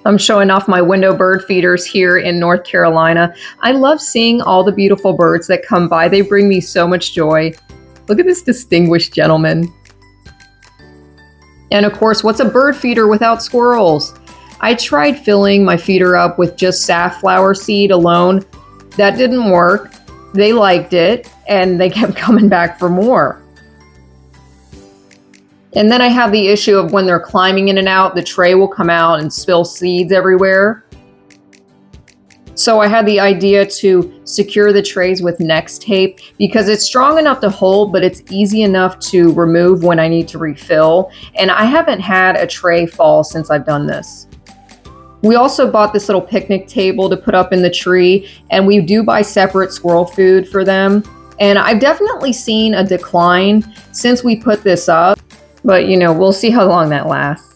I'm showing off my window bird feeders here in North Carolina. I love seeing all the beautiful birds that come by. They bring me so much joy. Look at this distinguished gentleman. And of course, what's a bird feeder without squirrels? I tried filling my feeder up with just safflower seed alone. That didn't work. They liked it and they kept coming back for more. And then I have the issue of when they're climbing in and out, the tray will come out and spill seeds everywhere. So I had the idea to secure the trays with Next tape because it's strong enough to hold, but it's easy enough to remove when I need to refill. And I haven't had a tray fall since I've done this. We also bought this little picnic table to put up in the tree, and we do buy separate squirrel food for them. And I've definitely seen a decline since we put this up, but we'll see how long that lasts.